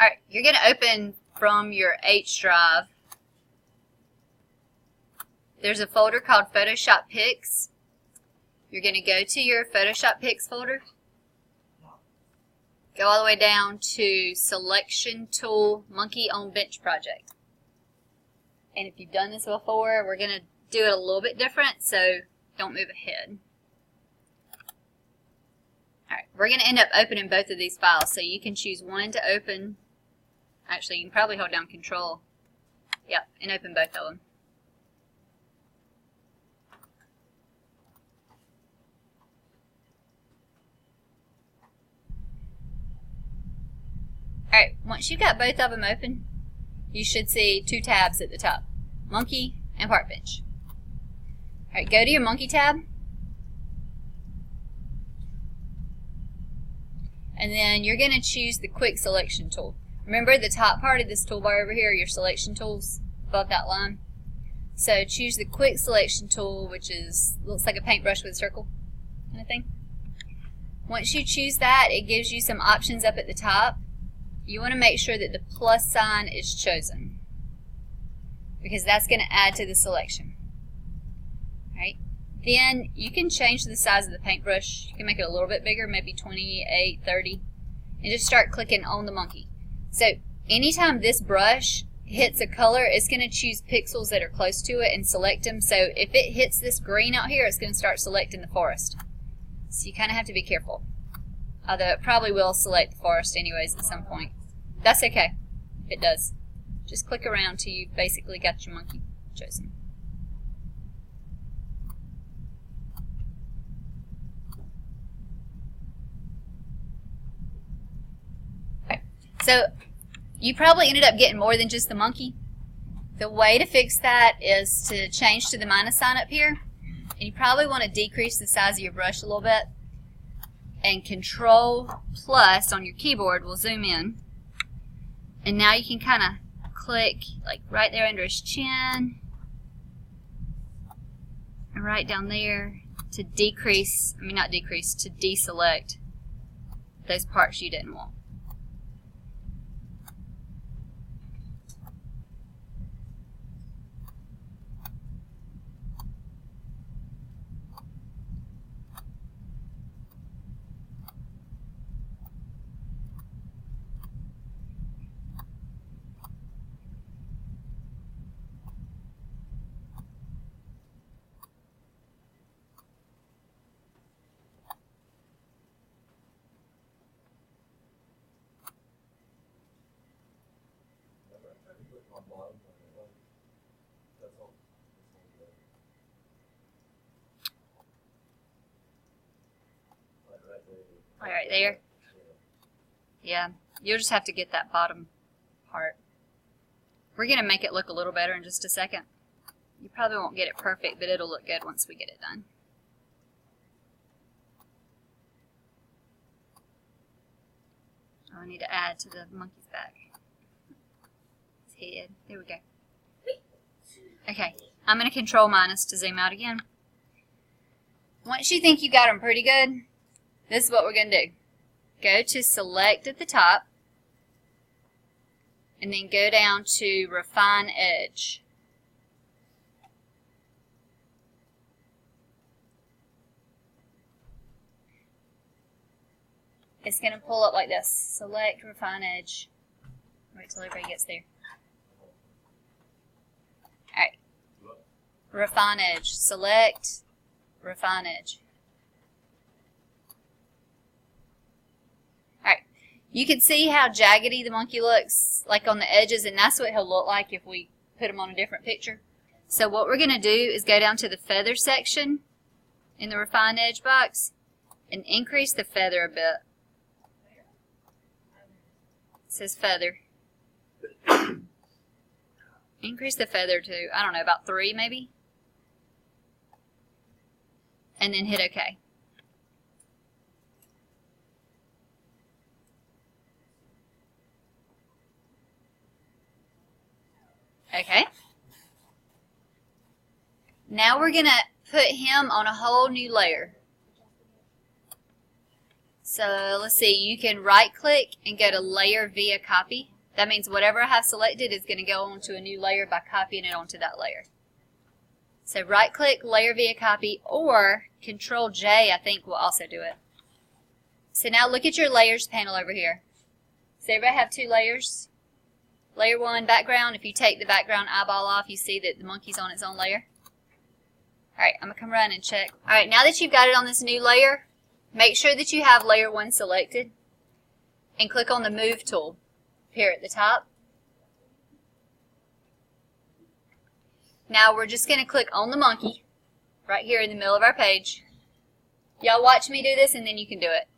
Alright, you're going to open from your H drive. There's a folder called Photoshop Pics. You're going to go to your Photoshop Pics folder. Go all the way down to Selection Tool Monkey on Bench Project. And if you've done this before, we're going to do it a little bit different, so don't move ahead. Alright, we're going to end up opening both of these files, so you can choose one to open. Actually, you can probably hold down Control. Yep, and open both of them. Alright, once you've got both of them open, you should see two tabs at the top, Monkey and Parkbench. Alright, go to your Monkey tab, and then you're going to choose the Quick Selection tool. Remember the top part of this toolbar over here, your selection tools above that line? So choose the Quick Selection tool, which looks like a paintbrush with a circle kind of thing. Once you choose that, it gives you some options up at the top. You want to make sure that the plus sign is chosen, because that's going to add to the selection. Right? Then you can change the size of the paintbrush. You can make it a little bit bigger, maybe 28, 30, and just start clicking on the monkey. So anytime this brush hits a color, it's going to choose pixels that are close to it and select them. So if it hits this green out here, it's going to start selecting the forest. So you kind of have to be careful. Although it probably will select the forest anyways at some point. That's okay if it does. Just click around till you basically got your monkey chosen. Okay. So you probably ended up getting more than just the monkey. The way to fix that is to change to the minus sign up here. And you probably want to decrease the size of your brush a little bit. And Control plus on your keyboard will zoom in. And now you can kind of click like right there under his chin. And right down there to decrease, not decrease, to deselect those parts you didn't want. Right there. Yeah, you'll just have to get that bottom part. We're going to make it look a little better in just a second. You probably won't get it perfect, but it'll look good once we get it done. Oh, I need to add to the monkey's back. His head. There we go. Okay, I'm going to Control minus to zoom out again. Once you think you got them pretty good, this is what we're going to do. Go to Select at the top, and then go down to Refine Edge. It's going to pull up like this. Select, Refine Edge. Wait till everybody gets there. Alright. Refine Edge. Select, Refine Edge. Alright. You can see how jaggedy the monkey looks, like on the edges, and that's what he'll look like if we put him on a different picture. So what we're going to do is go down to the feather section in the Refine Edge box and increase the feather a bit. It says feather. Increase the feather to, I don't know, about 3 maybe. And then hit OK. Okay. Now we're going to put him on a whole new layer. So let's see, you can right click and go to layer via copy. That means whatever I have selected is going to go onto a new layer by copying it onto that layer. So right click, layer via copy, or Control J I think will also do it. So now look at your layers panel over here. So everybody have two layers? Layer 1, background. If you take the background eyeball off, you see that the monkey's on its own layer. Alright, I'm going to come around and check. Alright, now that you've got it on this new layer, make sure that you have layer 1 selected and click on the Move tool here at the top. Now we're just going to click on the monkey right here in the middle of our page. Y'all watch me do this and then you can do it.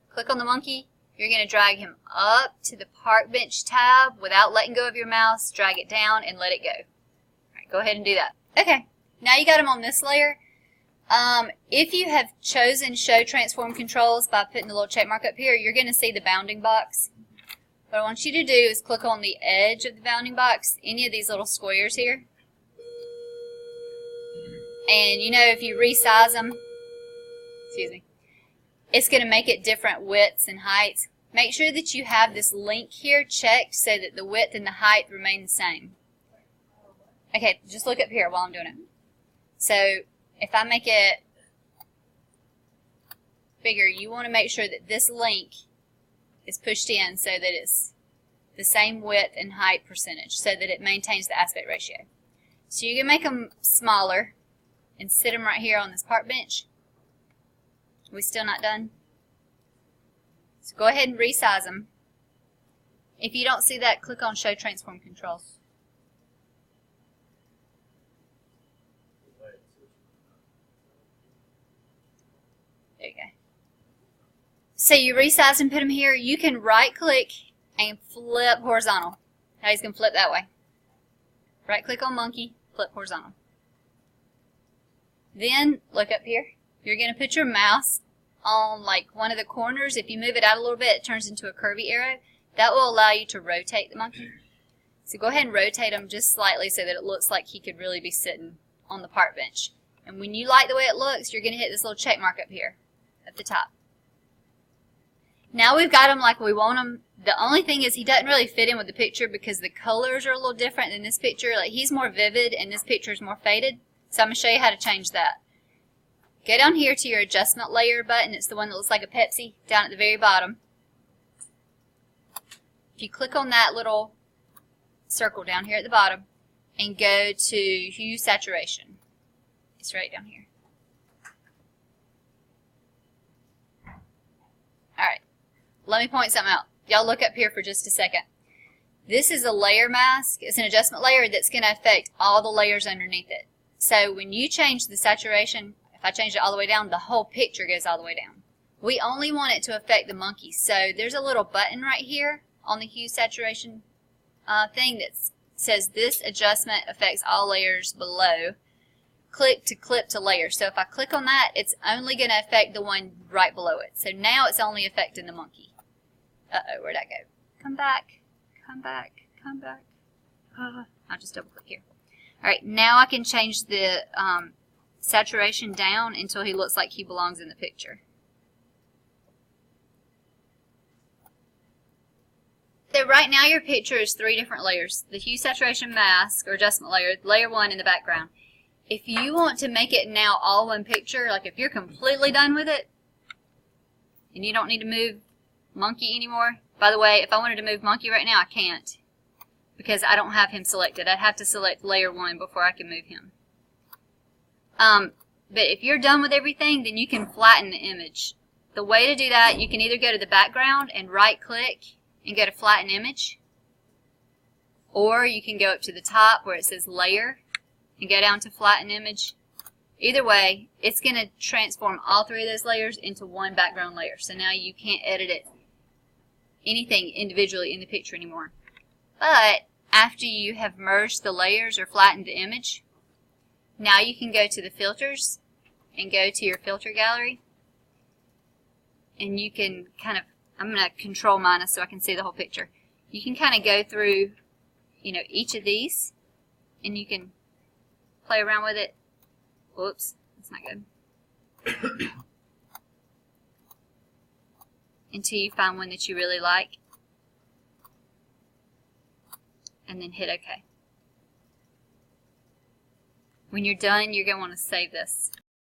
Click on the monkey. You're going to drag him up to the Park Bench tab without letting go of your mouse. Drag it down and let it go. Alright, go ahead and do that. Okay, now you got him on this layer. If you have chosen Show Transform Controls by putting the little check mark up here, you're going to see the bounding box. What I want you to do is click on the edge of the bounding box, any of these little squares here. And you know, if you resize them, excuse me, it's going to make it different widths and heights. Make sure that you have this link here checked so that the width and the height remain the same. Okay, just look up here while I'm doing it. So if I make it bigger, you want to make sure that this link is pushed in so that it's the same width and height percentage so that it maintains the aspect ratio. So you can make them smaller and sit them right here on this park bench. We still not done? So go ahead and resize them. If you don't see that, click on Show Transform Controls. There you go. So you resize and put them here. You can right click and flip horizontal. Now he's going to flip that way. Right click on monkey, flip horizontal. Then look up here. You're going to put your mouse on like one of the corners. If you move it out a little bit, it turns into a curvy arrow. That will allow you to rotate the monkey. So go ahead and rotate him just slightly so that it looks like he could really be sitting on the park bench. And when you like the way it looks, you're going to hit this little check mark up here at the top. Now we've got him like we want him. The only thing is he doesn't really fit in with the picture because the colors are a little different in this picture. Like he's more vivid and this picture is more faded. So I'm going to show you how to change that. Go down here to your adjustment layer button. It's the one that looks like a Pepsi down at the very bottom. If you click on that little circle down here at the bottom and go to HueSaturation. It's right down here. Alright, let me point something out. Y'all look up here for just a second. This is a layer mask. It's an adjustment layer that's going to affect all the layers underneath it. So when you change the saturation, if I change it all the way down, the whole picture goes all the way down. We only want it to affect the monkey. So there's a little button right here on the HueSaturation thing that says this adjustment affects all layers below. Click to clip to layer. So if I click on that, it's only going to affect the one right below it. So now it's only affecting the monkey. Uh-oh, where'd that go? Come back, come back, come back. I'll just double click here. Alright, now I can change the saturation down until he looks like he belongs in the picture. So right now your picture is 3 different layers. The HueSaturation mask or adjustment layer, layer 1 in the background. If you want to make it now all one picture, like if you're completely done with it and you don't need to move monkey anymore. By the way, if I wanted to move monkey right now, I can't because I don't have him selected. I'd have to select layer 1 before I can move him. But if you're done with everything, then you can flatten the image. The way to do that, you can either go to the background and right click and go to Flatten Image, or you can go up to the top where it says Layer and go down to Flatten Image. Either way, it's going to transform all 3 of those layers into one background layer. So now you can't edit it anything individually in the picture anymore. But after you have merged the layers or flattened the image, now you can go to the filters and go to your filter gallery, and you can kind of, I'm going to control minus so I can see the whole picture. You can kind of go through, you know, each of these, and you can play around with it. Whoops, that's not good. until you find one that you really like, and then hit OK. When you're done, you're going to want to save this.